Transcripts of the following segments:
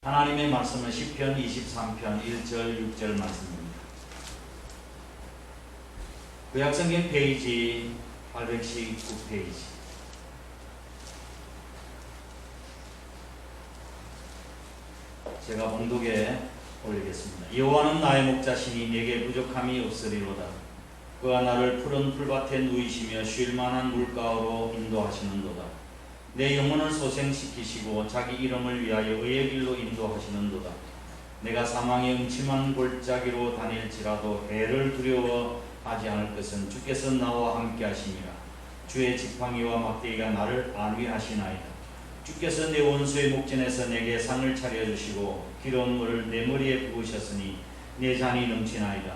하나님의 말씀은 시편 23편 1절 6절 말씀입니다. 구약성경 페이지 819페이지. 제가 봉독에 올리겠습니다. 여호와는 나의 목자시니 내게 부족함이 없으리로다. 그가 나를 푸른 풀밭에 누이시며 쉴만한 물가로 인도하시는도다. 내 영혼을 소생시키시고 자기 이름을 위하여 의의 길로 인도하시는도다. 내가 사망의 음침한 골짜기로 다닐지라도 해를 두려워하지 않을 것은 주께서 나와 함께 하시니라. 주의 지팡이와 막대기가 나를 안위하시나이다. 주께서 내 원수의 목전에서 내게 상을 차려주시고 기름 물을 내 머리에 부으셨으니 내 잔이 넘치나이다.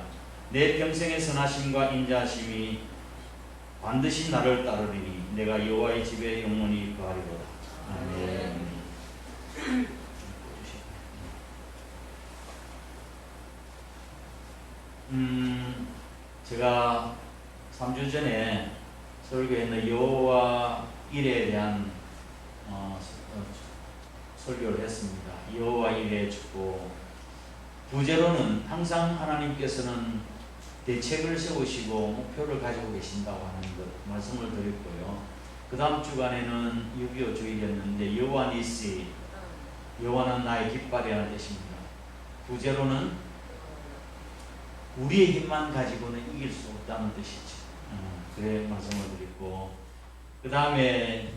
내 평생의 선하심과 인자하심이 반드시 나를 따르리니 내가 여호와의 집에 영원히 거하리로다. 아멘. 제가 3주 전에 설교했는 여호와 일에 대한 설교를 했습니다. 여호와 일의 축복. 부제로는 항상 하나님께서는 대책을 세우시고 목표를 가지고 계신다고 하는 것 말씀을 드렸고요. 그 다음 주간에는 6.25 주일이었는데 여호와 니시, 여호와는 나의 깃발이라는 뜻입니다. 부제로는 우리의 힘만 가지고는 이길 수 없다는 뜻이죠. 그래 말씀을 드렸고, 그 다음에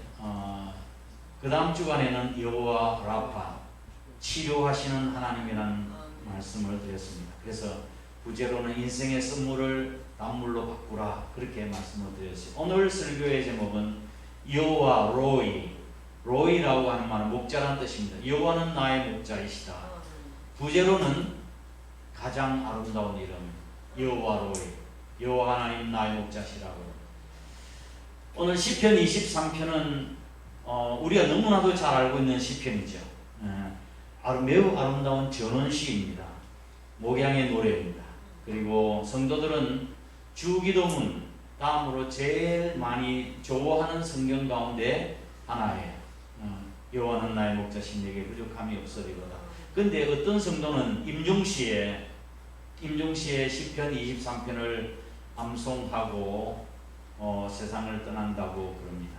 그 다음 주간에는 여호와 라파, 치료하시는 하나님이라는 말씀을 드렸습니다. 그래서 부제로는 인생의 선물을 단물로 바꾸라, 그렇게 말씀을 드렸어요. 오늘 설교의 제목은 여호와 로이, 로이라고 하는 말은 목자라는 뜻입니다. 여호와는 나의 목자이시다. 부제로는 가장 아름다운 이름, 여호와 로이, 여호와 하나님 나의 목자시라고. 오늘 시편 23편은 우리가 너무나도 잘 알고 있는 시편이죠. 매우 아름다운 전원시입니다. 목양의 노래입니다. 그리고 성도들은 주기도문 다음으로 제일 많이 좋아하는 성경 가운데 하나예요. 여호와는 나의 목자신 내게 부족함이 없으리로다. 근데 어떤 성도는 임종시에 시편 23편을 암송하고 세상을 떠난다고 그럽니다.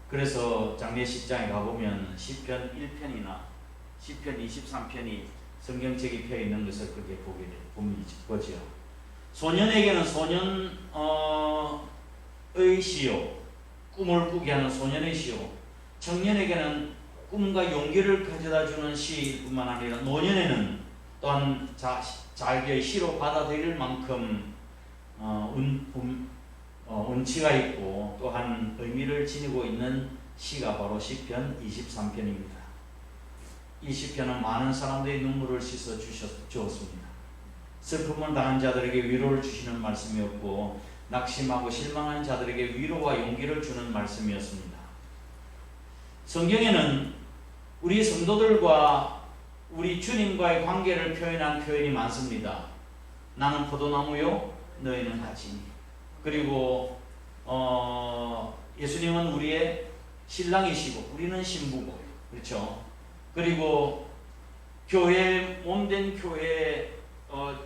그래서 장례식장에 가보면 시편 1편이나 시편 23편이 성경책이 펴 있는 것을 그렇게 보죠. 소년에게는 소년의 시요, 꿈을 꾸게 하는 소년의 시요, 청년에게는 꿈과 용기를 가져다주는 시일 뿐만 아니라 노년에는 또한 자기의 시로 받아들일 만큼 운치가 있고 또한 의미를 지니고 있는 시가 바로 시편 23편입니다. 이 시편은 많은 사람들의 눈물을 씻어 주었습니다. 슬픔을 당한 자들에게 위로를 주시는 말씀이었고, 낙심하고 실망한 자들에게 위로와 용기를 주는 말씀이었습니다. 성경에는 우리 성도들과 우리 주님과의 관계를 표현한 표현이 많습니다. 나는 포도나무요, 너희는 가지니. 그리고 예수님은 우리의 신랑이시고 우리는 신부고, 그렇죠? 그리고 교회, 몸된 교회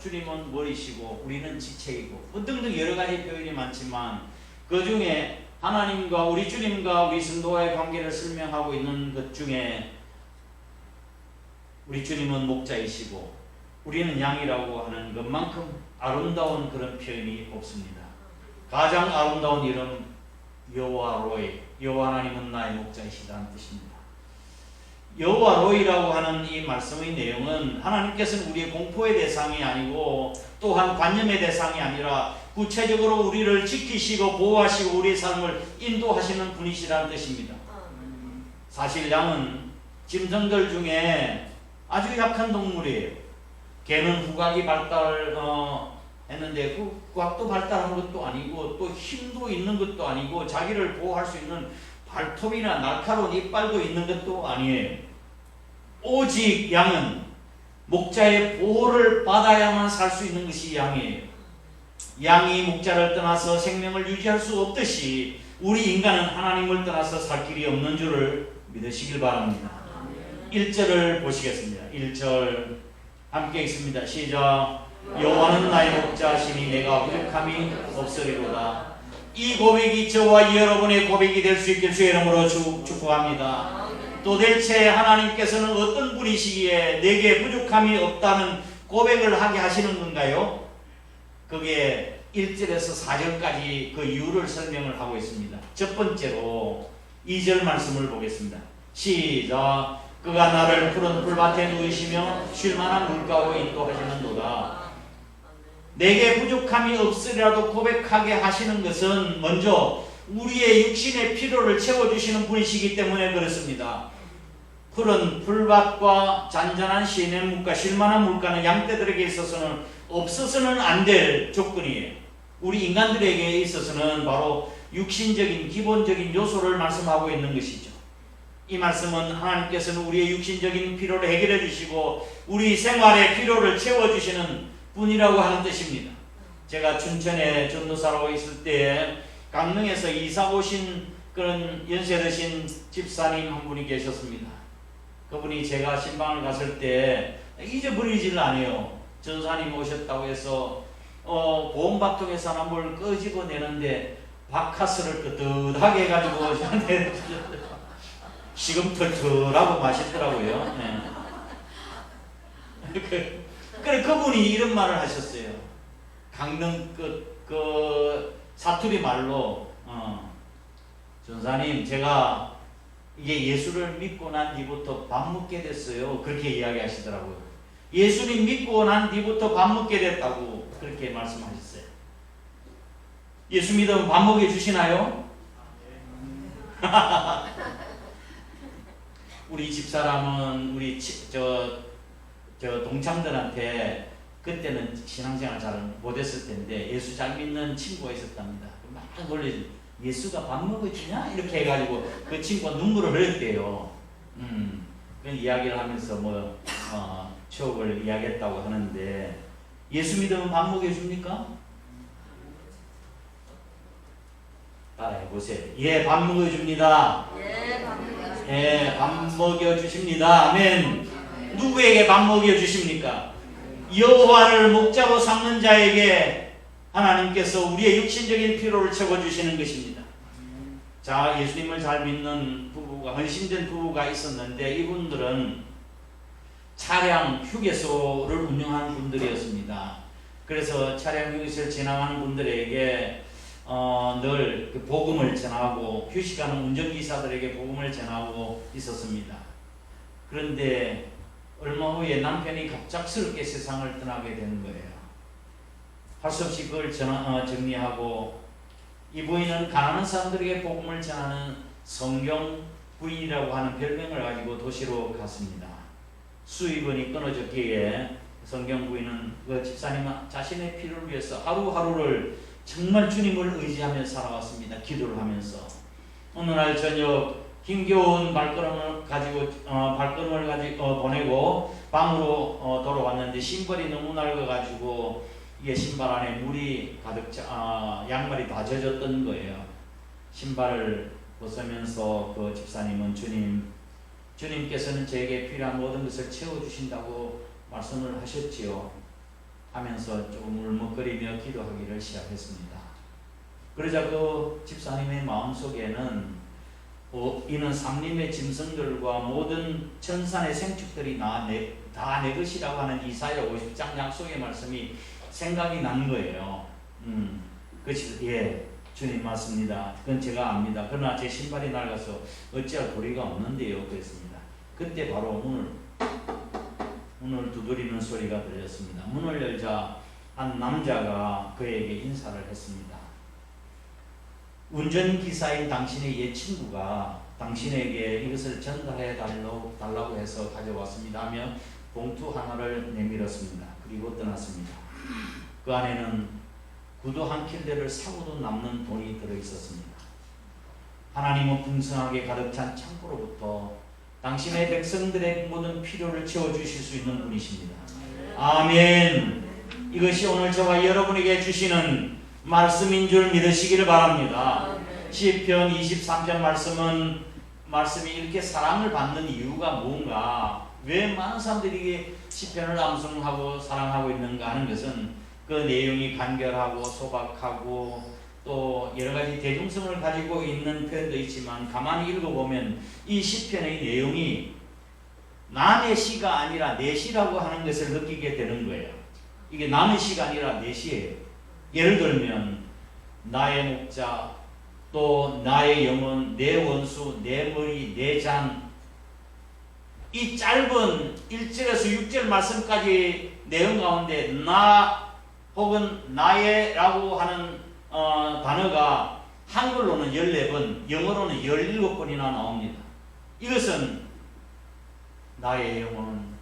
주님은 머리시고 우리는 지체이고 등등 여러 가지 표현이 많지만, 그 중에 하나님과 우리 주님과 우리 성도와의 관계를 설명하고 있는 것 중에 우리 주님은 목자이시고 우리는 양이라고 하는 것만큼 아름다운 그런 표현이 없습니다. 가장 아름다운 이름 여호와 로이, 여호와 하나님은 나의 목자이시다는 뜻입니다. 여호와 로이라고 하는 이 말씀의 내용은 하나님께서는 우리의 공포의 대상이 아니고 또한 관념의 대상이 아니라 구체적으로 우리를 지키시고 보호하시고 우리의 삶을 인도하시는 분이시라는 뜻입니다. 사실 양은 짐승들 중에 아주 약한 동물이에요. 개는 후각이 발달했는데 그 후각도 발달한 것도 아니고 또 힘도 있는 것도 아니고 자기를 보호할 수 있는 발톱이나 날카로운 이빨도 있는 것도 아니에요. 오직 양은 목자의 보호를 받아야만 살 수 있는 것이 양이에요. 양이 목자를 떠나서 생명을 유지할 수 없듯이 우리 인간은 하나님을 떠나서 살 길이 없는 줄을 믿으시길 바랍니다. 1절을 보시겠습니다. 1절 함께 읽습니다. 시작. 여호와는 나의 목자시니 내가 부족함이 없으리로다. 이 고백이 저와 여러분의 고백이 될 수 있길 주의 이름으로 축복합니다. 도대체 하나님께서는 어떤 분이시기에 내게 부족함이 없다는 고백을 하게 하시는 건가요? 그게 1절에서 4절까지 그 이유를 설명을 하고 있습니다. 첫 번째로 2절 말씀을 보겠습니다. 시작. 그가 나를 푸른 풀밭에 누이시며 쉴만한 물가로 인도하시는도다. 내게 부족함이 없으리라도 고백하게 하시는 것은 먼저 우리의 육신의 필요를 채워주시는 분이시기 때문에 그렇습니다. 푸른 풀밭과 잔잔한 시냇물가, 쉴만한 물가는 양떼들에게 있어서는 없어서는 안 될 조건이에요. 우리 인간들에게 있어서는 바로 육신적인 기본적인 요소를 말씀하고 있는 것이죠. 이 말씀은 하나님께서는 우리의 육신적인 필요를 해결해 주시고 우리 생활의 필요를 채워주시는 분이라고 하는 뜻입니다. 제가 춘천에 전도사로 있을 때 강릉에서 이사 오신 그런 연세 드신 집사님 한 분이 계셨습니다. 그분이 제가 신방을 갔을 때 잊어버리질 않아요. 전사님 오셨다고 해서 보온밥통에서 하나 뭘 끄집어내는데 바카스를 끄덕하게 해가지고 저한테 시금털털하고 맛있더라고요. 네. 그래 그분이 이런 말을 하셨어요. 강릉 그 사투리 말로 전사님 제가 이게 예수를 믿고 난 뒤부터 밥 먹게 됐어요. 그렇게 이야기하시더라고요. 예수님 믿고 난 뒤부터 밥 먹게 됐다고 그렇게 말씀하셨어요. 예수 믿으면 밥 먹여주시나요? 우리 집사람은 우리 저 동창들한테 그때는 신앙생활 잘 못했을 텐데 예수 잘 믿는 친구가 있었답니다. 막 놀래 예수가 밥 먹어주냐? 이렇게 해가지고 그 친구가 눈물을 흘렸대요. 그 이야기를 하면서 추억을 이야기했다고 하는데 예수 믿으면 밥 먹여줍니까? 따라해보세요. 예, 밥 먹여줍니다. 예, 밥 먹여주십니다. 아멘. 누구에게 밥 먹여주십니까? 여호와를 목자로 삼는 자에게 하나님께서 우리의 육신적인 필요를 채워주시는 것입니다. 자, 예수님을 잘 믿는 부부가, 헌신된 부부가 있었는데 이분들은 차량 휴게소를 운영하는 분들이었습니다. 그래서 차량 휴게소를 지나가는 분들에게 늘 그 복음을 전하고 휴식하는 운전기사들에게 복음을 전하고 있었습니다. 그런데 얼마 후에 남편이 갑작스럽게 세상을 떠나게 되는 거예요. 할 수 없이 그걸 정리하고 이 부인은 가난한 사람들에게 복음을 전하는 성경 부인이라고 하는 별명을 가지고 도시로 갔습니다. 수입원이 끊어졌기에 성경 부인은 그 집사님 자신의 필요를 위해서 하루하루를 정말 주님을 의지하며 살아왔습니다. 기도를 하면서 어느 날 저녁 힘겨운 발걸음을 가지고 보내고 방으로 돌아왔는데 신발이 너무 낡아가지고 이게 신발 안에 물이 가득 양말이 다 젖었던 거예요. 신발을 벗으면서 그 집사님은 주님께서는 저에게 필요한 모든 것을 채워주신다고 말씀을 하셨지요. 하면서 조금 울먹거리며 기도하기를 시작했습니다. 그러자 그 집사님의 마음속에는 이는 삼림의 짐승들과 모든 천산의 생축들이 다 내 것이라고 하는 이사야 50장 약속의 말씀이 생각이 난 거예요. 예, 주님 맞습니다. 그건 제가 압니다. 그러나 제 신발이 낡아서 어찌할 도리가 없는데요. 그랬습니다. 그때 바로 문을 두드리는 소리가 들렸습니다. 문을 열자 한 남자가 그에게 인사를 했습니다. 운전기사인 당신의 옛 친구가 당신에게 이것을 전달해 달라고 해서 가져왔습니다 하며 봉투 하나를 내밀었습니다. 그리고 떠났습니다. 그 안에는 구두 한 킬레를 사고도 남는 돈이 들어있었습니다. 하나님은 풍성하게 가득 찬 창고로부터 당신의 백성들의 모든 필요를 채워주실 수 있는 분이십니다. 아멘. 이것이 오늘 저와 여러분에게 주시는 말씀인 줄 믿으시기를 바랍니다. 시편 23편 말씀은 말씀이 이렇게 사랑을 받는 이유가 뭔가, 왜 많은 사람들이 이게 시편을 암송하고 사랑하고 있는가 하는 것은 그 내용이 간결하고 소박하고 또 여러 가지 대중성을 가지고 있는 표현도 있지만, 가만히 읽어보면 이 시편의 내용이 남의 시가 아니라 내 시라고 하는 것을 느끼게 되는 거예요. 이게 남의 시가 아니라 내 시예요. 예를 들면 나의 목자, 또 나의 영혼, 내 원수, 내 머리, 내 잔, 이 짧은 1절에서 6절 말씀까지 내용 가운데 나 혹은 나의 라고 하는 단어가 한글로는 14번, 영어로는 17번이나 나옵니다. 이것은 나의 영혼,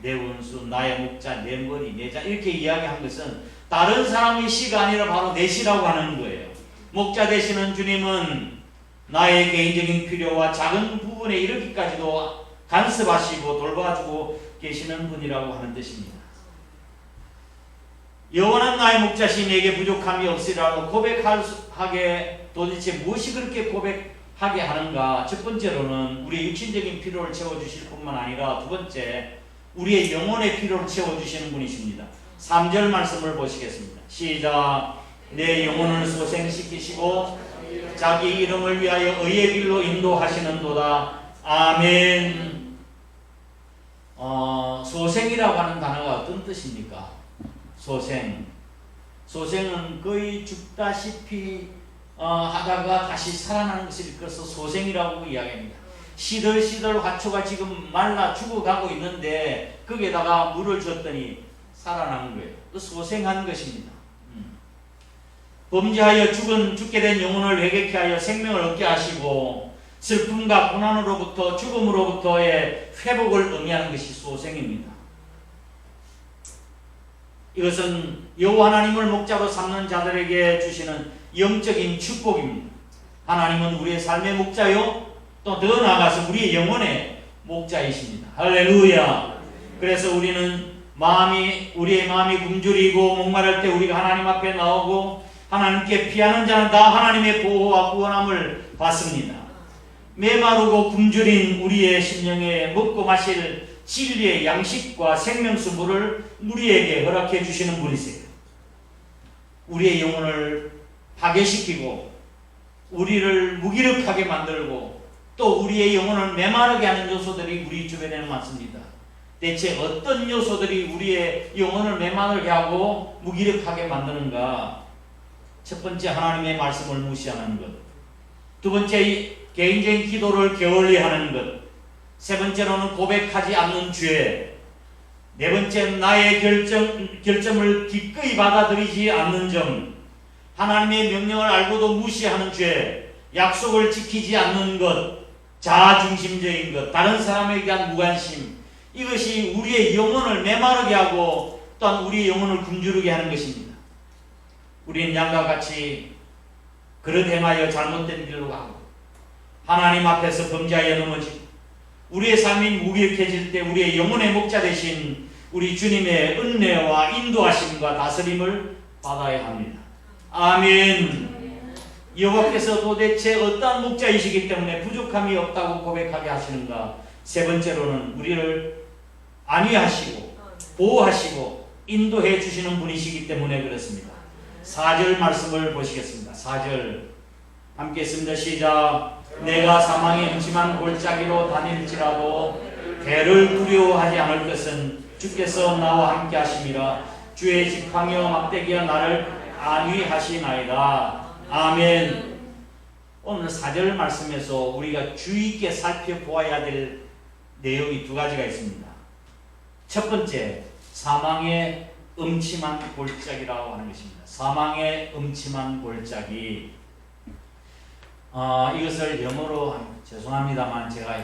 내 원수, 나의 목자, 내 머리, 내 잔, 이렇게 이야기한 것은 다른 사람의 시가 아니라 바로 내 시라고 하는 거예요. 목자 되시는 주님은 나의 개인적인 필요와 작은 부분에 이르기까지도 간섭하시고 돌봐주고 계시는 분이라고 하는 뜻입니다. 영원한 나의 목자신 내게 부족함이 없으리라고 고백하게 도대체 무엇이 그렇게 고백하게 하는가? 첫 번째로는 우리의 육신적인 필요를 채워주실 뿐만 아니라, 두 번째 우리의 영혼의 필요를 채워주시는 분이십니다. 3절 말씀을 보시겠습니다. 시작. 내 영혼을 소생시키시고 자기 이름을 위하여 의의 길로 인도하시는도다. 아멘. 소생이라고 하는 단어가 어떤 뜻입니까? 소생은 거의 죽다시피 하다가 다시 살아나는 것을 이끌어서 소생이라고 이야기합니다. 시들시들 화초가 지금 말라 죽어가고 있는데 거기에다가 물을 줬더니 살아난 거예요. 그 소생한 것입니다. 범죄하여 죽게 된 영혼을 회개케 하여 생명을 얻게 하시고 슬픔과 고난으로부터 죽음으로부터의 회복을 의미하는 것이 소생입니다. 이것은 여호와 하나님을 목자로 삼는 자들에게 주시는 영적인 축복입니다. 하나님은 우리의 삶의 목자요, 또 더 나아가서 우리의 영혼의 목자이십니다. 할렐루야. 그래서 우리의 마음이 굶주리고 목마를 때 우리가 하나님 앞에 나오고 하나님께 피하는 자는 다 하나님의 보호와 구원함을 받습니다. 메마르고 굶주린 우리의 심령에 먹고 마실 진리의 양식과 생명수 물을 우리에게 허락해 주시는 분이세요. 우리의 영혼을 파괴시키고 우리를 무기력하게 만들고 또 우리의 영혼을 메마르게 하는 요소들이 우리 주변에는 많습니다. 대체 어떤 요소들이 우리의 영혼을 메마르게 하고 무기력하게 만드는가? 첫 번째, 하나님의 말씀을 무시하는 것. 두 번째, 개인적인 기도를 게을리하는 것. 세 번째로는 고백하지 않는 죄. 네 번째는 나의 결점을 기꺼이 받아들이지 않는 점. 하나님의 명령을 알고도 무시하는 죄. 약속을 지키지 않는 것. 자아중심적인 것. 다른 사람에 대한 무관심. 이것이 우리의 영혼을 메마르게 하고 또한 우리의 영혼을 굶주르게 하는 것입니다. 우리는 양과 같이 그릇 행하여 잘못된 길로 가고 하나님 앞에서 범죄하여 넘어지고 우리의 삶이 무기력해질 때 우리의 영혼의 목자 되신 우리 주님의 은혜와 인도하심과 다스림을 받아야 합니다. 아멘. 여호와께서 도대체 어떠한 목자이시기 때문에 부족함이 없다고 고백하게 하시는가? 세 번째로는 우리를 안위하시고 보호하시고 인도해 주시는 분이시기 때문에 그렇습니다. 4절 말씀을 보시겠습니다. 4절 함께 했습니다. 시작. 내가 사망의 음침한 골짜기로 다닐지라도 배를 두려워하지 않을 것은 주께서 나와 함께 하심이라. 주의 지팡이와 막대기가 나를 안위하시나이다. 아멘. 오늘 4절 말씀에서 우리가 주의 있게 살펴보아야 될 내용이 두 가지가 있습니다. 첫 번째, 사망의 음침한 골짜기라고 하는 것입니다. 사망의 음침한 골짜기. 이것을 영어로 죄송합니다만 제가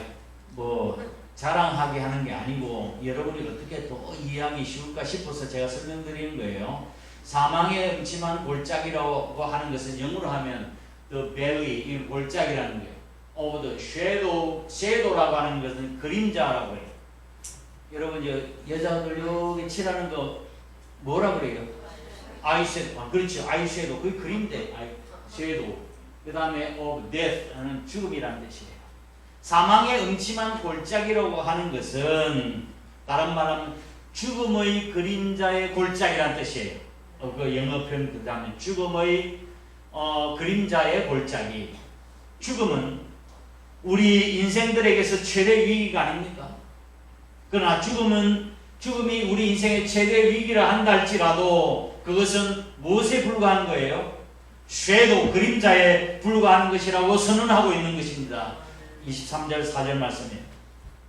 자랑하게 하는 게 아니고 여러분이 어떻게 더 이해하기 쉬울까 싶어서 제가 설명드리는 거예요. 사망의 음침한 골짜기라고 하는 것은 영어로 하면 the valley, 이 골짜기라는 거예요. of the shadow라고 하는 것은 그림자라고 해요. 여러분 여자들 여기 칠하는 거 뭐라 그래요? 아이섀도우. 그렇죠. 아이섀도우. 그게 그림대. 섀도우. 그 다음에 of death는 죽음이라는 뜻이에요. 사망의 음침한 골짜기라고 하는 것은 다른 말하면 죽음의 그림자의 골짜기라는 뜻이에요. 그 영어 표현 그 다음에 죽음의 그림자의 골짜기. 죽음은 우리 인생들에게서 최대 위기가 아닙니까? 그러나 죽음이 우리 인생의 최대 위기라 한다 할지라도 그것은 무엇에 불과한 거예요? 섀도우, 그림자에 불과한 것이라고 선언하고 있는 것입니다. 23절 4절 말씀이에요.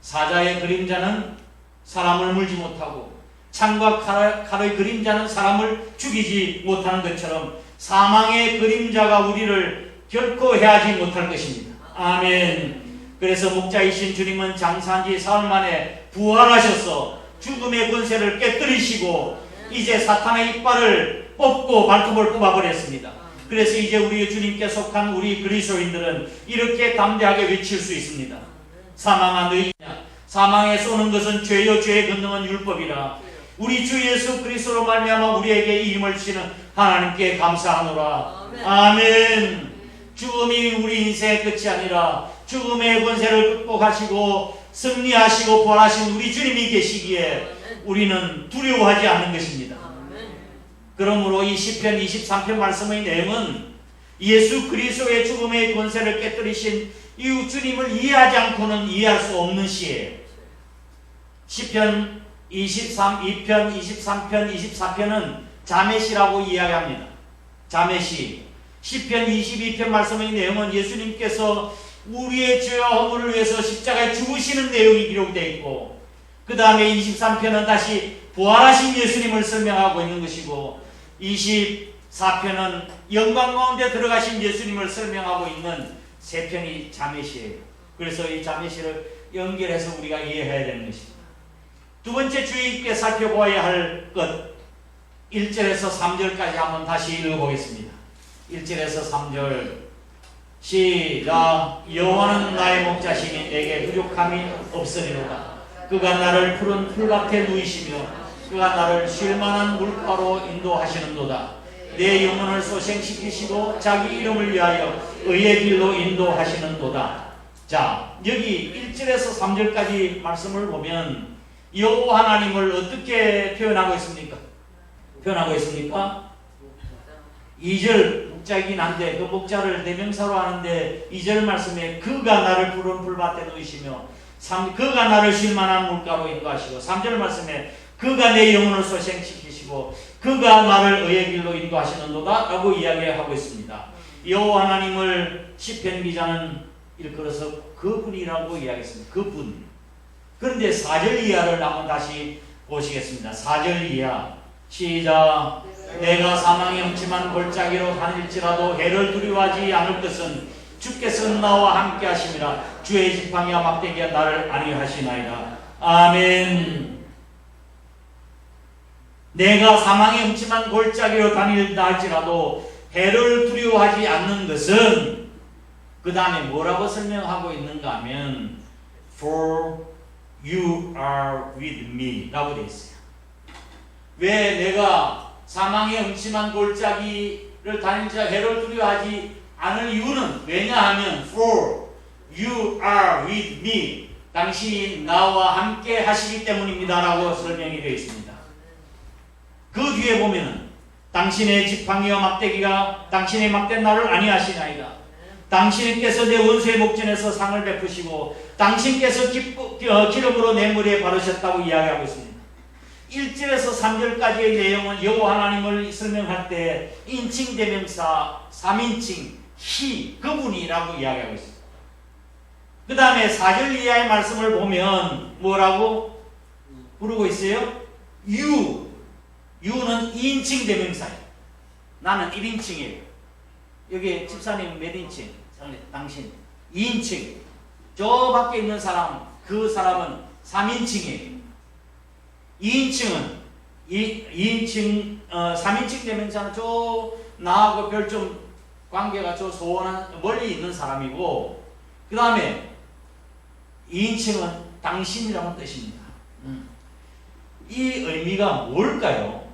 사자의 그림자는 사람을 물지 못하고 창과 칼의 그림자는 사람을 죽이지 못하는 것처럼 사망의 그림자가 우리를 결코 해하지 못할 것입니다. 아멘. 그래서 목자이신 주님은 장사한 지 사흘 만에 부활하셔서 죽음의 권세를 깨뜨리시고 이제 사탄의 이빨을 뽑고 발톱을 뽑아버렸습니다. 그래서 이제 우리 주님께 속한 우리 그리스도인들은 이렇게 담대하게 외칠 수 있습니다. 사망아 너희냐, 사망에 쏘는 것은 죄요 죄의 권능은 율법이라. 우리 주 예수 그리스도로 말미암아 우리에게 이 힘을 주시는 하나님께 감사하노라. 아멘. 죽음이 우리 인생의 끝이 아니라 죽음의 권세를 극복하시고 승리하시고 부활하신 우리 주님이 계시기에 우리는 두려워하지 않는 것입니다. 그러므로 이 시편 23편 말씀의 내용은 예수 그리스도의 죽음의 권세를 깨뜨리신 이 주님을 이해하지 않고는 이해할 수 없는 시예요. 시편 2편, 23편, 24편은 자매시라고 이야기합니다. 자매시. 시편 22편 말씀의 내용은 예수님께서 우리의 죄와 허물을 위해서 십자가에 죽으시는 내용이 기록되어 있고, 그 다음에 23편은 다시 부활하신 예수님을 설명하고 있는 것이고, 24편은 영광 가운데 들어가신 예수님을 설명하고 있는 세 편이 자매시예요. 그래서 이 자매시를 연결해서 우리가 이해해야 되는 것입니다. 두 번째 주의 깊게 살펴보아야 할 것, 1절에서 3절까지 한번 다시 읽어보겠습니다. 1절에서 3절 시작. 여호와는 나의 목자시니 내게 부족함이 없으리로다. 그가 나를 푸른 풀밭에 누이시며 그가 나를 쉴만한 물가로 인도하시는도다. 내 영혼을 소생시키시고 자기 이름을 위하여 의의 길로 인도하시는도다. 자, 여기 1절에서 3절까지 말씀을 보면 여호와 하나님을 어떻게 표현하고 있습니까? 2절 목자이긴 한데 그 목자를 대명사로 하는데 2절 말씀에 그가 나를 푸른 풀밭에 누이시며 그가 나를 쉴만한 물가로 인도하시고 3절 말씀에 그가 내 영혼을 소생시키시고 그가 나를 의의 길로 인도하시는도다 라고 이야기하고 있습니다. 여호와 하나님을 시편 기자는 일컬어서 그분이라고 이야기했습니다. 그분. 그런데 4절 이하를 한번 다시 보시겠습니다. 4절 이하 시작. 내가 사망의 음침한 골짜기로 다닐지라도 해를 두려워하지 않을 것은 주께서 나와 함께 하심이라. 주의 지팡이와 막대기가 나를 안위하시나이다. 아멘. 내가 사망의 음침한 골짜기로 다닐다 할지라도 해를 두려워하지 않는 것은 그 다음에 뭐라고 설명하고 있는가 하면 For you are with me 라고 되어 있어요. 왜 내가 사망의 음침한 골짜기를 다니자 해를 두려워하지 않을 이유는 왜냐하면 For you are with me 당신이 나와 함께 하시기 때문입니다 라고 설명이 되어 있습니다. 그 뒤에 보면은 당신의 지팡이와 막대기가 당신의 막된 나를 안위하시나이다. 당신께서 내 원수의 목전에서 상을 베푸시고 당신께서 기름으로 내 머리에 바르셨다고 이야기하고 있습니다. 1절에서 3절까지의 내용은 여호와 하나님을 설명할 때 인칭 대명사 3인칭 He, 그분이라고 이야기하고 있습니다. 그 다음에 4절 이하의 말씀을 보면 뭐라고 부르고 있어요? You는 2인칭 대명사예요. 나는 1인칭이에요. 여기 집사님 몇 인칭? 당신 2인칭. 저 밖에 있는 사람, 그 사람은 3인칭이에요. 2인칭은 3인칭 대명사는 저 나하고 별 좀 관계가 저 소원한 멀리 있는 사람이고, 그 다음에 2인칭은 당신이라는 뜻입니다. 이 의미가 뭘까요?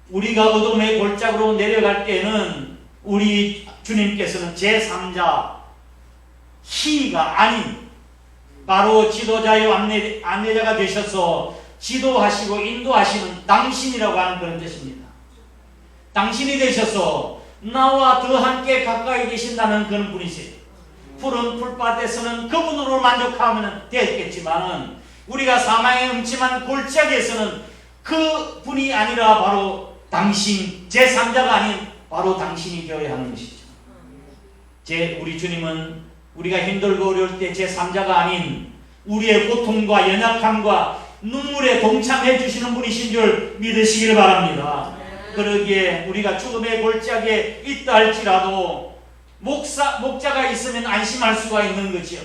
우리가 어둠의 골짜기로 내려갈 때는 우리 주님께서는 제3자 희가 아닌 바로 지도자요 안내자가 되셔서 지도하시고 인도하시는 당신이라고 하는 그런 뜻입니다. 당신이 되셔서 나와 더 함께 가까이 계신다는 그런 분이세요. 푸른 풀밭에서는 그분으로 만족하면 되겠지만 우리가 사망의 음침한 골짜기에서는 그 분이 아니라 바로 당신, 제3자가 아닌 바로 당신이 되어야 하는 것이죠. 우리 주님은 우리가 힘들고 어려울 때 제3자가 아닌 우리의 고통과 연약함과 눈물에 동참해 주시는 분이신 줄 믿으시길 바랍니다. 그러기에 우리가 죽음의 골짜기에 있다 할지라도 목자가 있으면 안심할 수가 있는 거지요.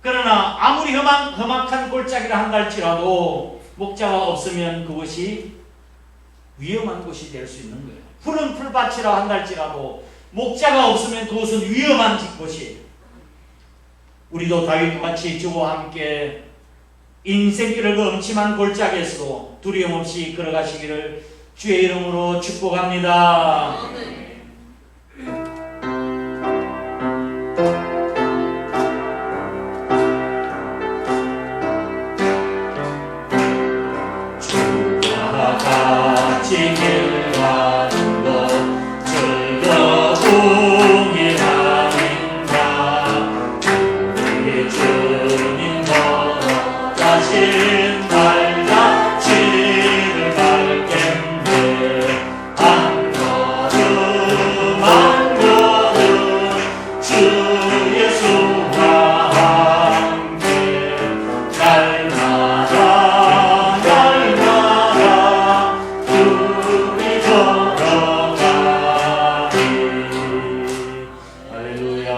그러나 아무리 험악한 골짜기라 한다 할지라도 목자가 없으면 그것이 위험한 곳이 될 수 있는 거예요. 푸른 풀밭이라 한다 할지라도 목자가 없으면 그것은 위험한 곳이에요. 우리도 다윗과 같이 주와 함께 인생길을 그 음침한 골짜기에서도 두려움 없이 걸어가시기를 주의 이름으로 축복합니다. 주와 같이 길 가는 것 즐거움이 아닌가. 우리 주님 걸어가신 발자취를 밟겠네. 한 걸음 한 걸음 주 예수와 함께 날마다 우리 걸어가리. 할렐루야.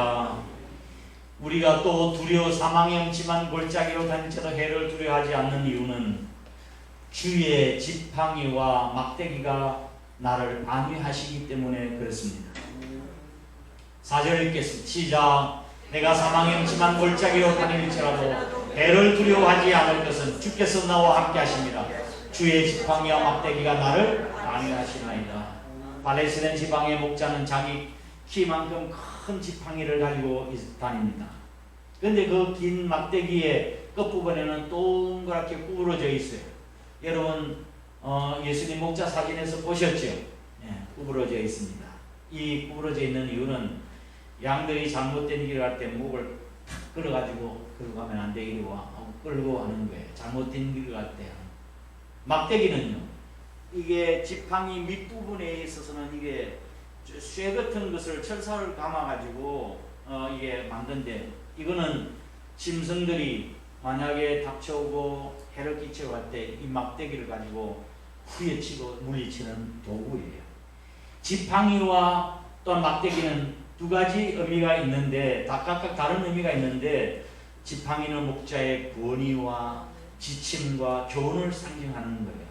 우리가 또 두려워 사망의 음침한 골짜기로 다니쳐도 해를 두려워하지 않는 이유는 주의 지팡이와 막대기가 나를 안위하시기 때문에 그렇습니다. 4절 읽겠습니다. 시작. 내가 사망의 음침한 골짜기로 다닐지라도 해를 두려워하지 않을 것은 주께서 나와 함께 하십니다. 주의 지팡이와 막대기가 나를 안위하시나이다. 팔레스타인 지방의 목자는 자기 키만큼 큰 지팡이를 가지고 다닙니다. 그런데 그 긴 막대기의 끝부분에는 동그랗게 구부러져 있어요. 여러분 예수님 목자 사진에서 보셨죠? 구부러져 있습니다. 이 구부러져 있는 이유는 양들이 잘못된 길을 갈 때 목을 탁 끌어가지고 끌어가면 안 되기로 끌고 하는 거예요. 잘못된 길을 갈 때. 막대기는요, 이게 지팡이 밑부분에 있어서는 이게 쇠 같은 것을 철사를 감아가지고 이게 만든데, 이거는 짐승들이 만약에 닥쳐오고 해를 끼치러 갈 때 이 막대기를 가지고 후려치고 물리치는 도구예요. 지팡이와 또한 막대기는 두 가지 의미가 있는데, 각각 다른 의미가 있는데, 지팡이는 목자의 권위와 지침과 교훈을 상징하는 거예요.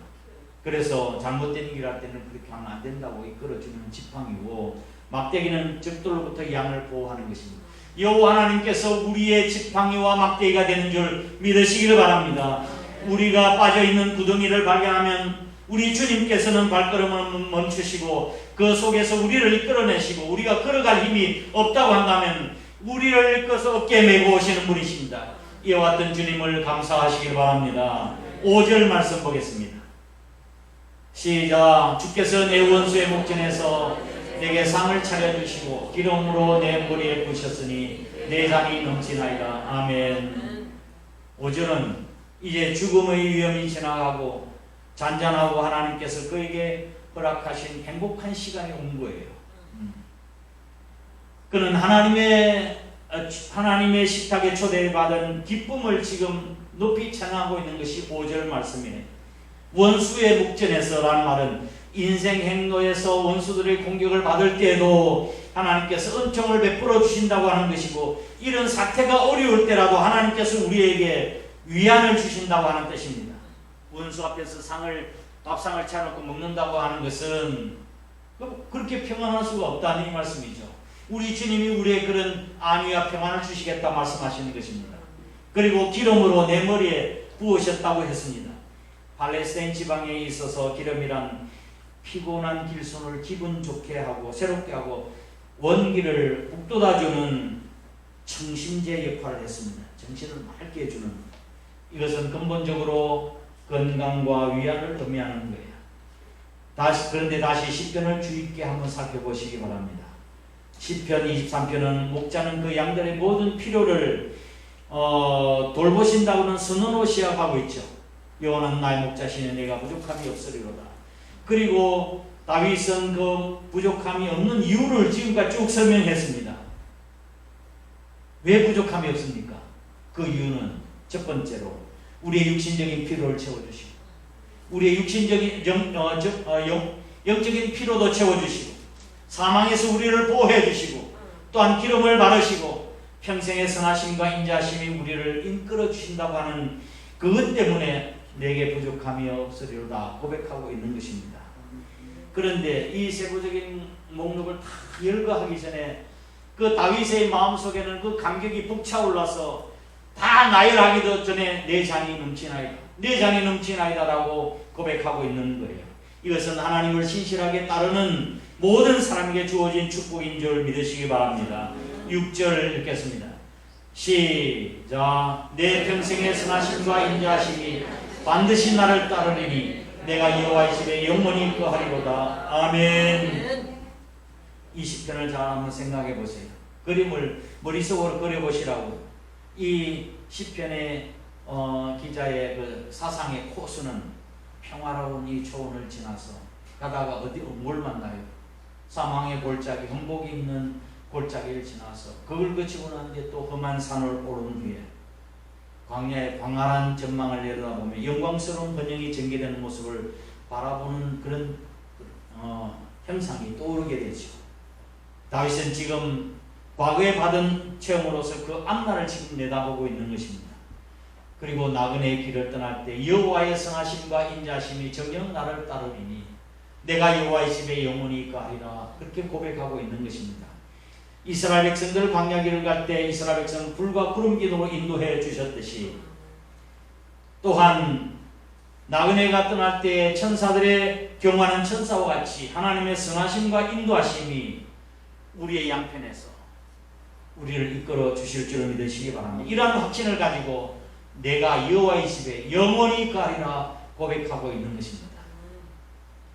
그래서 잘못된 길 할 때는 그렇게 하면 안 된다고 이끌어주는 지팡이고, 막대기는 적들로부터 양을 보호하는 것입니다. 여호와 하나님께서 우리의 지팡이와 막대기가 되는 줄 믿으시기를 바랍니다. 우리가 빠져있는 구덩이를 발견하면 우리 주님께서는 발걸음을 멈추시고 그 속에서 우리를 이끌어내시고, 우리가 걸어갈 힘이 없다고 한다면 우리를 이끌어서 어깨에 메고 오시는 분이십니다. 이와 같은 주님을 감사하시길 바랍니다. 5절 말씀 보겠습니다. 시작. 주께서 내 원수의 목전에서 내게 상을 차려주시고 기름으로 내 머리에 부으셨으니 내 잔이 넘치나이다. 아멘. 5절은 이제 죽음의 위험이 지나가고 잔잔하고 하나님께서 그에게 허락하신 행복한 시간이 온 거예요. 그는 하나님의 식탁에 초대받은 기쁨을 지금 높이 찬양하고 있는 것이 5절 말씀이에요. 원수의 목전에서라는 말은 인생 행로에서 원수들의 공격을 받을 때에도 하나님께서 은총을 베풀어 주신다고 하는 것이고, 이런 사태가 어려울 때라도 하나님께서 우리에게 위안을 주신다고 하는 뜻입니다. 원수 앞에서 밥상을 차려놓고 먹는다고 하는 것은 그렇게 평안할 수가 없다는 이 말씀이죠. 우리 주님이 우리의 그런 안위와 평안을 주시겠다 말씀하시는 것입니다. 그리고 기름으로 내 머리에 부으셨다고 했습니다. 팔레스타인 지방에 있어서 기름이란 피곤한 길손을 기분 좋게 하고 새롭게 하고 원기를 북돋아주는 청심제 역할을 했습니다. 정신을 맑게 해주는, 이것은 근본적으로 건강과 위안을 의미하는 거예요. 그런데 다시 시편을 주의 있게 한번 살펴보시기 바랍니다. 시편 23편은 목자는 그 양들의 모든 필요를 돌보신다고는 선언으로 시작하고 있죠. 여호와는 나의 목자시니 내가 부족함이 없으리로다. 그리고 다윗은 그 부족함이 없는 이유를 지금까지 쭉 설명했습니다. 왜 부족함이 없습니까? 그 이유는 첫 번째로 우리의 육신적인 필요를 채워주시고, 우리의 육신적인 영적인 필요도 채워주시고, 사망에서 우리를 보호해 주시고, 또한 기름을 바르시고 평생의 선하심과 인자하심이 우리를 이끌어 주신다고 하는 그것 때문에 내게 부족함이 없으리로다 고백하고 있는 것입니다. 그런데 이 세부적인 목록을 다 열거하기 전에 그 다윗의 마음속에는 그 감격이 북차올라서 다 나열하기도 전에 내 잔이 넘치나이다, 내 잔이 넘치나이다 라고 고백하고 있는 거예요. 이것은 하나님을 신실하게 따르는 모든 사람에게 주어진 축복인 줄 믿으시기 바랍니다. 6절 읽겠습니다. 시작. 내 평생의 선하심과 인자하심이 반드시 나를 따르리니 내가 여호와의 집에 영원히 거하리로다. 아멘. 이 시편을 잘 한번 생각해 보세요. 그림을 머릿속으로 그려보시라고. 이 시편의 기자의 그 사상의 코스는 평화로운 이 초원을 지나서 가다가 뭘 만나요? 사망의 골짜기, 흠복이 있는 골짜기를 지나서 그걸 거치고 난 뒤에 또 험한 산을 오른 뒤에 광야의 광활한 전망을 내려다보며 영광스러운 번영이 전개되는 모습을 바라보는 그런 형상이 떠오르게 되죠. 다윗은 지금 과거에 받은 체험으로서 그 앞날을 지금 내다보고 있는 것입니다. 그리고 나그네의 길을 떠날 때 여호와의 선하심과 인자하심이 정녕 나를 따르리니 내가 여호와의 집에 영원히 거하리라, 그렇게 고백하고 있는 것입니다. 이스라엘 백성들 광야 길을 갈 때 이스라엘 백성은 불과 구름 기둥으로 인도해 주셨듯이, 또한 나그네가 떠날 때 천사들의 경호하는 천사와 같이 하나님의 선하심과 인도하심이 우리의 양편에서 우리를 이끌어 주실 줄 믿으시기 바랍니다. 이러한 확신을 가지고 내가 여호와의 집에 영원히 거하리라 고백하고 있는 것입니다.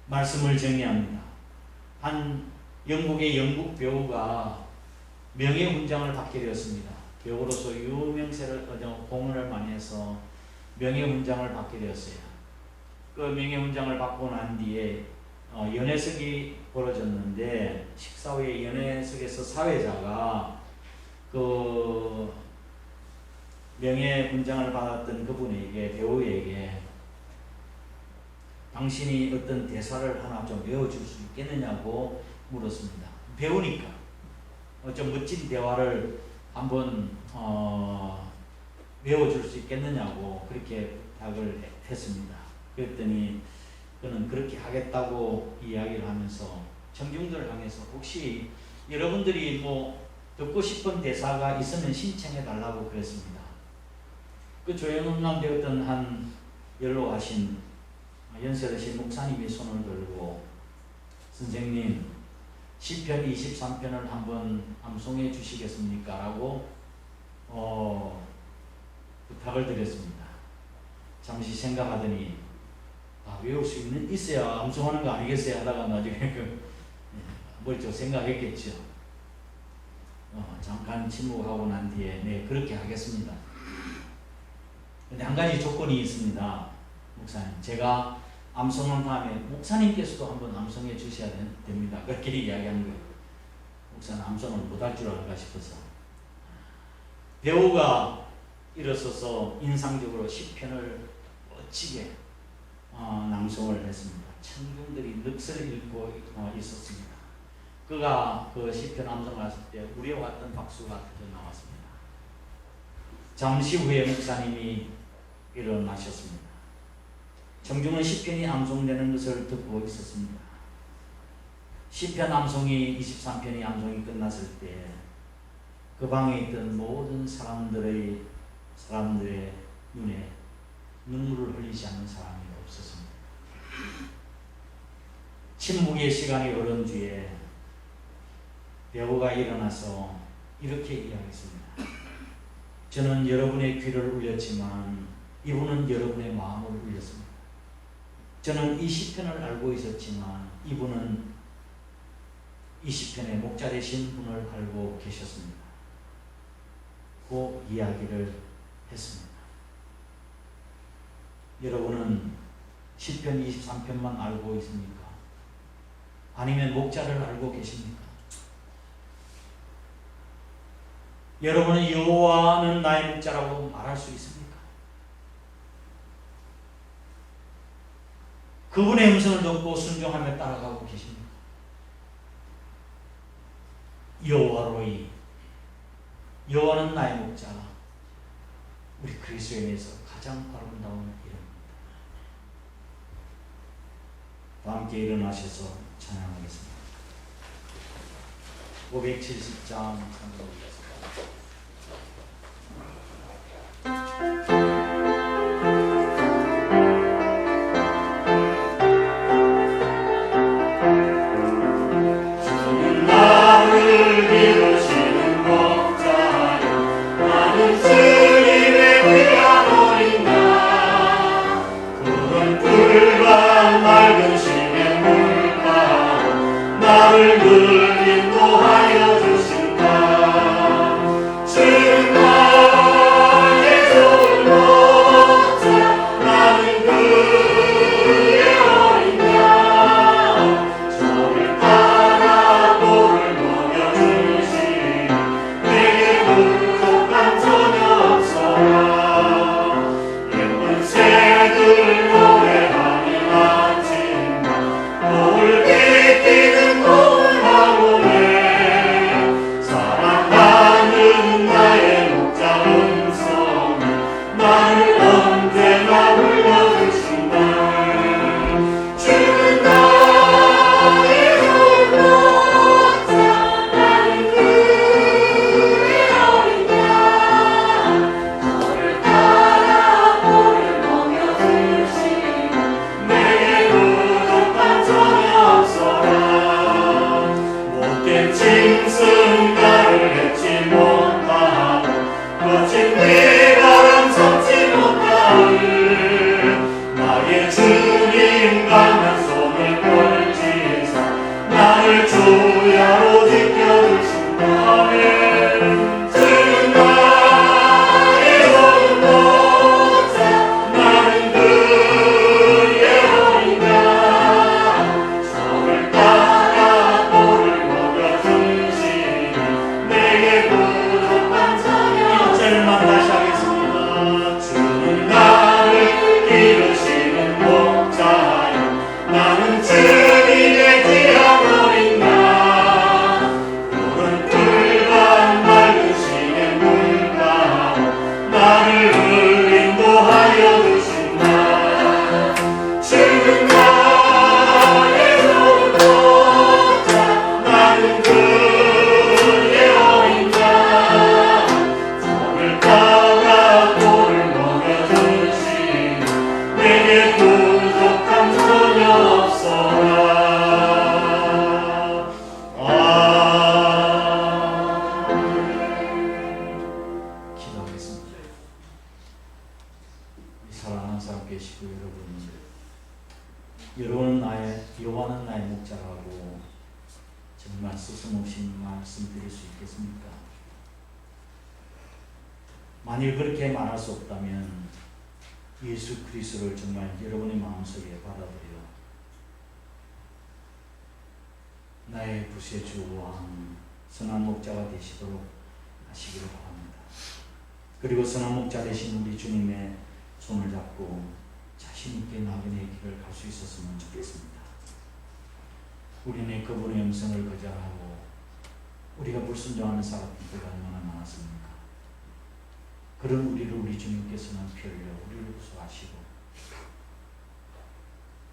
말씀을 정리합니다. 한 영국의 영국 배우가 명예훈장을 받게 되었습니다. 배우로서 유명세를 공헌을 많이 해서 명예훈장을 받게 되었어요. 그 명예훈장을 받고 난 뒤에 연회석이 벌어졌는데 식사 후에 연회석에서 사회자가 그 명예훈장을 받았던 그분에게, 배우에게 당신이 어떤 대사를 하나 좀 외워줄 수 있겠느냐고 물었습니다. 배우니까 좀 멋진 대화를 한번 외워줄 수 있겠느냐고 그렇게 부탁을 했습니다. 그랬더니 그는 그렇게 하겠다고 이야기를 하면서 청중들을 향해서 혹시 여러분들이 뭐 듣고 싶은 대사가 있으면 신청해 달라고 그랬습니다. 그 조영남 되었던 한 연로하신 연세드신 목사님이 손을 들고 선생님 시편 23편을 한번 암송해 주시겠습니까? 라고 부탁을 드렸습니다. 잠시 생각하더니 외울 수 있어야 암송하는 거 아니겠어요? 하다가 나중에 뭘 좀 생각했겠죠. 잠깐 침묵하고 난 뒤에 네, 그렇게 하겠습니다. 근데 한 가지 조건이 있습니다. 목사님, 제가 암송한 다음에 목사님께서도 한번 암송해 주셔야 됩니다. 그렇게 이야기한 거예요. 목사는 암송을 못할 줄 알까 싶어서. 배우가 일어서서 인상적으로 시편을 멋지게 낭송을 했습니다. 청중들이 넋을 잃고 있었습니다. 그가 그 시편 암송했을 때 우리와 같은 박수가 터져 나왔습니다. 잠시 후에 목사님이 일어나셨습니다. 청중은 시편이 암송되는 것을 듣고 있었습니다. 시편 암송이 23편이 암송이 끝났을 때 그 방에 있던 모든 사람들의 눈에 눈물을 흘리지 않는 사람이 없었습니다. 침묵의 시간이 흐른 뒤에 배우가 일어나서 이렇게 이야기했습니다. 저는 여러분의 귀를 울렸지만 이분은 여러분의 마음을 울렸습니다. 저는 이 시편을 알고 있었지만 이분은 이 시편의 목자 되신 분을 알고 계셨습니다. 그 이야기를 했습니다. 여러분은 시편 23편만 알고 있습니까? 아니면 목자를 알고 계십니까? 여러분은 여호와는 나의 목자라고 말할 수 있습니까? 그분의 음성을 듣고 순종하며 따라가고 계십니까? 여호와로이, 여호와는 나의 목자, 우리 그리스도인에서 가장 아름다운 이름입니다. 함께 일어나셔서 찬양하겠습니다. 570장 찬양하겠습니다. 나를 늘 인도하여 주신다. 주는 나의 좋은 목자, 나는 그의 어린 양. 저를 따라 돌을 먹여주시니 내게 부족한 전혀 없어라. 예쁜 새들 노래하니 아침만 노을 비비는 사랑하는 나의 목자 음성이 나를 언제나 불러주신다. 주는 나의 좋은 목자, 나는 그의 어린 양. 저를 따라 돌을 먹여주시니 내게 부족한 전혀 없어라. 못된 짐승 나를 해치 못하고 거친 비바람 참지 못하을 나의 주님 강한 손을 펼치사 나를 주야로 지켜주신다. 주는 나의 좋은 목자, 나는 그의 어린 양. 저를 따라 돌을 먹여주시니 내게 부족한 전혀 없어라. 1절만 다시 하겠습니다. 주는 나를 기르시는 목자여, 나는 주님의 귀한 어린 양. 푸른 풀과 맑은 시내 물가로 나를 인도하여 주신다. 주는 나의 좋은 목자, 나는 그의 어린 양. 저를 따라 돌을 먹여주시니 내게 부족한 전혀 없어라. 기도하겠습니다. 우리 사랑하는 사람 계시고 여러분은 여호와는 나의 목자라고 정말 스스럼없이 말씀드릴 수 있겠습니까? 만일 그렇게 말할 수 없다면 예수 그리스도를 정말 여러분의 마음속에 받아들여 나의 구세주 왕 선한 목자가 되시도록 하시기를 바랍니다. 그리고 선한 목자 되신 우리 주님의 손을 잡고 자신 있게 나그네의 길을 갈 수 있었으면 좋겠습니다. 우리는 그분의 음성을 거절하고 우리가 불순종하는 사람들이 얼마나 많았습니까? 그런 우리를 우리 주님께서는 피 흘려 우리를 구속하시고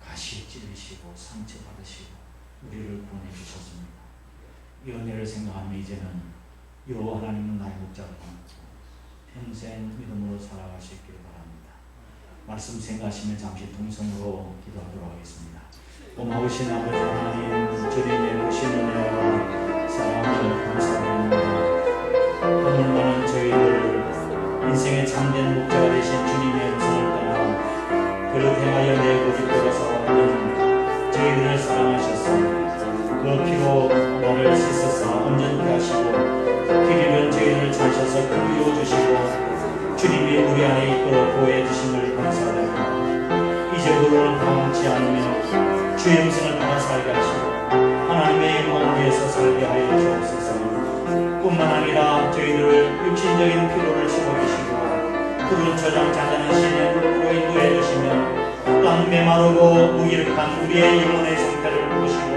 가시에 찔리시고 상처받으시고 우리를 구원해 주셨습니다. 이 은혜를 생각하며 이제는 여호와 하나님은 나의 목자로 삼고 평생 믿음으로 살아갈 수 있기를 바랍니다. 말씀 생각하시며 잠시 동성으로 기도하도록 하겠습니다. 고마우신 아버지 하나님, 주님의 크신 은혜와 사랑을 감사드립니다. 하늘 많은 저희들 인생의 참된 목자가 되신 주님의 음성을 따라 그릇 행하여 내 고집대로 살아가는 저희들을 사랑하셨습니다. 그 피로 나를 씻어서 온전케 하시고 길 잃은 저희를 찾으셔서 구유해 주시고 주님이 우리 안에 이끌어 보호해 주심을 감사드립니다. 이적으로는 당황치 않으며 주의 음성을 따라 살게 하시고 하나님의 영광을 위해서 살게 하여 주옵소서. 뿐만 아니라 저희들을 육신적인 피로를 씹어주시고 푸른 초장 잔잔한 시냇물로 인도해 주시며 땅 메마르고 무기력한 우리의 영혼의 상태를 보시고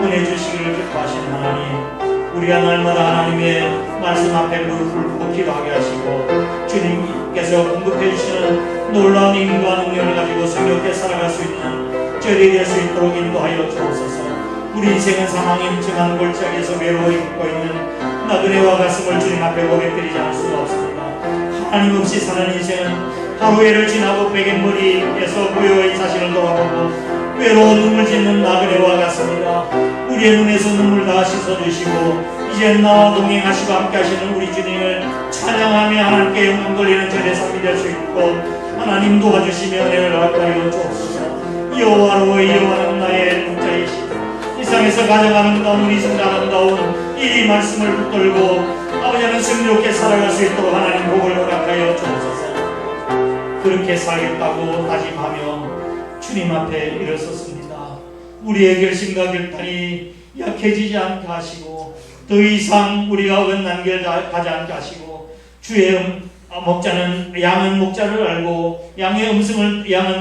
은혜 주시기를 기뻐하신 하나님, 우리가 날마다 하나님의 말씀 앞에 무릎을 꿇고 기도하게 하시고 주님께서 공급해 주시는 놀라운 힘과 능력을 가지고 성령께 살아갈 수 있는 절이 될 수 있도록 인도하여 주옵소서. 우리 인생은 상황이 험증한 골짜기에서 외로워 입고 있는 나그네와 가슴을 주님 앞에 고백드리지 않을 수가 없습니다. 하나님 없이 사는 인생은 하루해를 지나고 베갯머리에서 부여의 자신을 돌아보고 외로운 눈물 짓는 나그네와 같습니다. 우리의 눈에서 눈물 다 씻어주시고 이제 나와 동행하시고 함께 하시는 우리 주님을 찬양하며 하나님께 영광 돌리는 절의 삶이 될 수 있고 하나님 도와주시며 은혜를 허락하여 주옵소서. 여호와로 여호와는 나의 목자이시다. 이 세상에서 가져가는 가운데 아름다운 이 말씀을 붙들고 아버지는 승리롭게 살아갈 수 있도록 하나님 복을 허락하여 주옵소서. 그렇게 살겠다고 다짐하며 주님 앞에 일어섰습니다. 우리의 결심과 결단이 약해지지 않게 하시고 더 이상 우리가 어긋난 길 가지 않게 하시고 주의 목자는 양은 목자를 알고 양은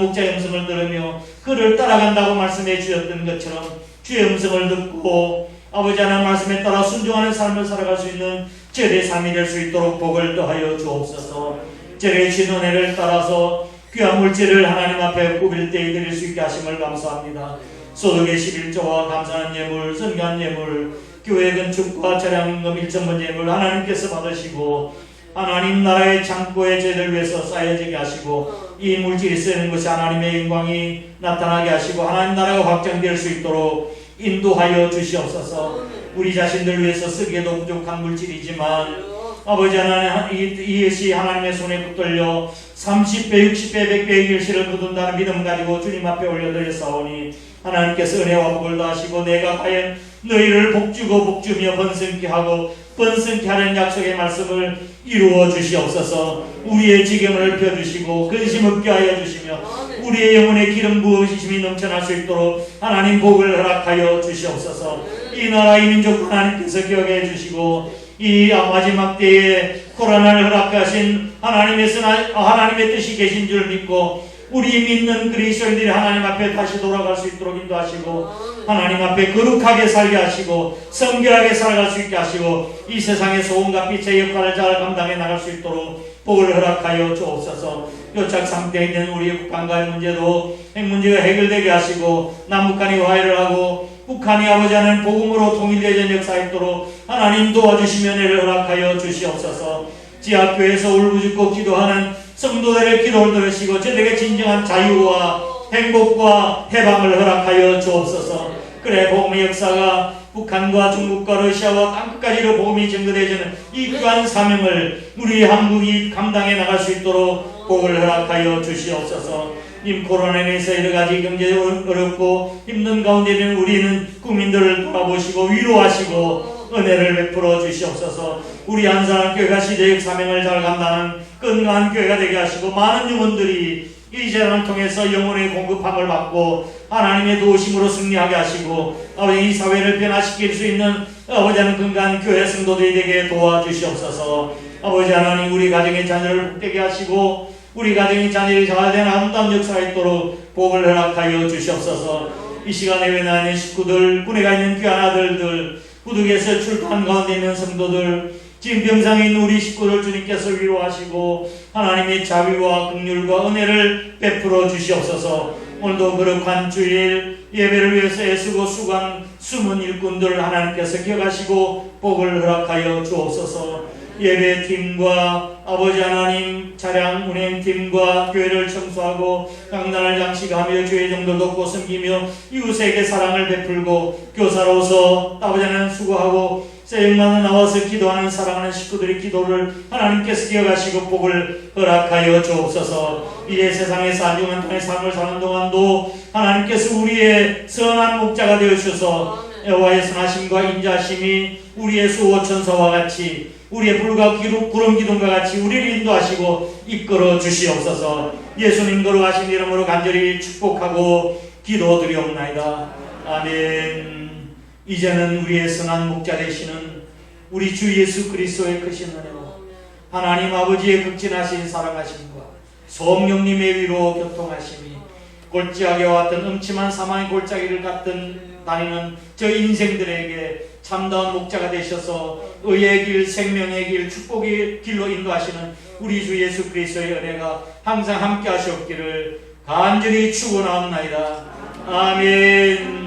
목자의 음성을 들으며 그를 따라간다고 말씀해 주셨던 것처럼 주의 음성을 듣고 아버지 하나님 말씀에 따라 순종하는 삶을 살아갈 수 있는 절의 삶이 될 수 있도록 복을 더하여 주옵소서. 절의 진언회를 따라서 귀한 물질을 하나님 앞에 꾸빌 때에 드릴 수 있게 하심을 감사합니다. 소득의 11조와 감사한 예물, 선교한 예물, 교회 건축과 차량임금 1천번 예물 하나님께서 받으시고 하나님 나라의 창고에 저희를 위해서 쌓여지게 하시고 이 물질이 쓰는 것이 하나님의 영광이 나타나게 하시고 하나님 나라가 확장될 수 있도록 인도하여 주시옵소서. 우리 자신들 위해서 쓰기에도 부족한 물질이지만 아버지 하나님 이것이 하나님의 손에 붙들려 30배, 60배, 100배의 결실을 거둔다는 믿음 가지고 주님 앞에 올려드렸사오니 하나님께서 은혜와 복을 다하시고 내가 과연 너희를 복주고 복주며 번성케 하고 번성케 하는 약속의 말씀을 이루어 주시옵소서. 우리의 지경을 펴주시고 근심 없게 하여 주시며 우리의 영혼에 기름 부으심이 넘쳐날 수 있도록 하나님 복을 허락하여 주시옵소서. 이 나라 이 민족 하나님께서 기억해 주시고 이 마지막 때에 코로나를 허락하신 하나님의 뜻이 계신 줄 믿고 우리 믿는 그리스도인들이 하나님 앞에 다시 돌아갈 수 있도록 인도하시고 하나님 앞에 거룩하게 살게 하시고 성결하게 살아갈 수 있게 하시고 이 세상의 소음과 빛의 역할을 잘 감당해 나갈 수 있도록 복을 허락하여 주옵소서. 요착 상태에 있는 우리 북한과의 문제도 핵 문제가 해결되게 하시고 남북한이 화해를 하고 북한이 아버지 하나님 복음으로 통일되는 역사 있도록 하나님 도와주시며 은혜를 허락하여 주시옵소서. 지하교회에서 울부짖고 기도하는 성도들의 기도를 들으시고 저들에게 진정한 자유와 행복과 해방을 허락하여 주옵소서. 그래 복음의 역사가 북한과 중국과 러시아와 땅끝까지로 복음이 전거되어지는 이 귀한 사명을 우리 한국이 감당해 나갈 수 있도록 복을 허락하여 주시옵소서. 이 코로나로 인해서 여러가지 경제 어렵고 힘든 가운데 있는 우리는 국민들을 돌아보시고 위로하시고 은혜를 베풀어 주시옵소서. 우리 한산교회가 시대의 사명을 잘 감당하는 건강한 교회가 되게 하시고 많은 영혼들이 이 재단을 통해서 영혼의 공급함을 받고 하나님의 도우심으로 승리하게 하시고 아버지 이 사회를 변화시킬 수 있는 아버지 하나님 건강한 교회 성도들이 되게 도와주시옵소서. 아버지 하나님 우리 가정의 자녀를 복되게 하시고 우리 가정의 자녀들이 잘된 아름다운 역사가 있도록 복을 허락하여 주시옵소서. 이 시간에 외나 있는 식구들, 군에 가 있는 귀한 아들들, 구둑에서 출탄 가운데 있는 성도들, 지금 병상에 있는 우리 식구들 주님께서 위로하시고 하나님의 자비와 긍휼과 은혜를 베풀어 주시옵소서. 오늘도 거룩한 주일 예배를 위해서 애쓰고 수고한 숨은 일꾼들 하나님께서 기억하시고 복을 허락하여 주옵소서. 예배팀과 아버지 하나님 차량 운행팀과 교회를 청소하고 강단을 장식하며 주의 정도 돕고 섬기며 이웃에게 사랑을 베풀고 교사로서 아버지 하나님 수고하고 새벽마다 나와서 기도하는 사랑하는 식구들의 기도를 하나님께서 기억하시고 복을 허락하여 주옵소서. 이제 세상에서 안중한 동안의 삶을 사는 동안도 하나님께서 우리의 선한 목자가 되어주셔서 여호와의 선하심과 인자하심이 우리의 수호 천사와 같이 우리의 불과 구름 기둥과 같이 우리를 인도하시고 이끌어 주시옵소서. 예수님 거룩하신 이름으로 간절히 축복하고 기도드리옵나이다. 아멘. 이제는 우리의 선한 목자 되시는 우리 주 예수 그리스도의 크신 은혜와 하나님 아버지의 극진하신 사랑하심과 성령님의 위로 교통하심이 골짜기에 왔던 음침한 사망의 골짜기를 다니는 저 인생들에게 참다운 목자가 되셔서 의의 길, 생명의 길, 축복의 길로 인도하시는 우리 주 예수 그리스도의 은혜가 항상 함께 하시옵기를 간절히 축원하옵나이다. 아멘.